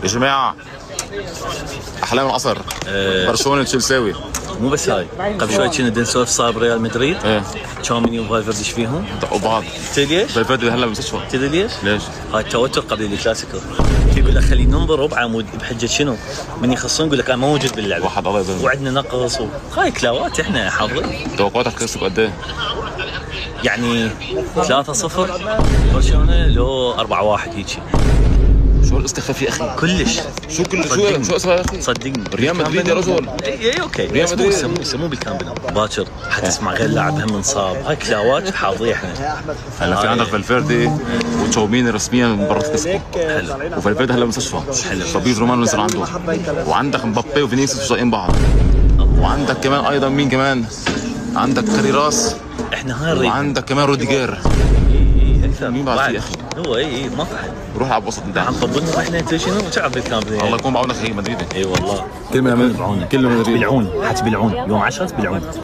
يا جماعه احلام القصر. برشلونه تشيلساوي. مو بس هاي، قبل شوي كنا نسولف صار بريال مدريد. ايه تشاوميني وفالفيردي ايش فيهم؟ دقوا بعض. تدري ليش؟ فالفيردي هلا بالمستشفى. تدري ليش؟ ليش؟ هاي التوتر قبل الكلاسيكو. يقول لك خلينا ننظر بعمود بحجه شنو؟ من يخصون يقول لك انا ما موجود باللعبه. واحد الله يزلمه. وعندنا نقص هاي كلاوات احنا حافظين. توقعاتك كسب قد ايه؟ يعني 3-0 برشلونه لو 4-1 هيجي. شو الاستخفاف يا اخي؟ كلش. شو اسمها يا اخي؟ صدقني ريال مدريد يا رجل. اي اوكي ريال مدريد يسموه بالكامب نو باكر حتسمع غير لاعب هم انصاب. هاي كلاوات حافظين احنا. هلا في عندك فالفيردي وتشاوميني رسميا من برا كسبوا. حلو. وفالفيردي هلا بالمستشفى. حلو. فابيز رومان نزل عنده. وعندك مبابي وفينيسيوس طايقين بعض. وعندك كمان ايضا مين كمان؟ عندك كاريراس. احنا هاي الريق. وعندك كمان روديجير. اكثر مين بعد في اخي؟ هو اي ما في احد. روح على وسط انت. عم تضلنا احنا انت شنو تعب بالكامب الله يكون بعونك اخي مدريدي. اي والله. كلمه من بعونه كلمه من بلعون حتبلعون يوم 10 تبلعون.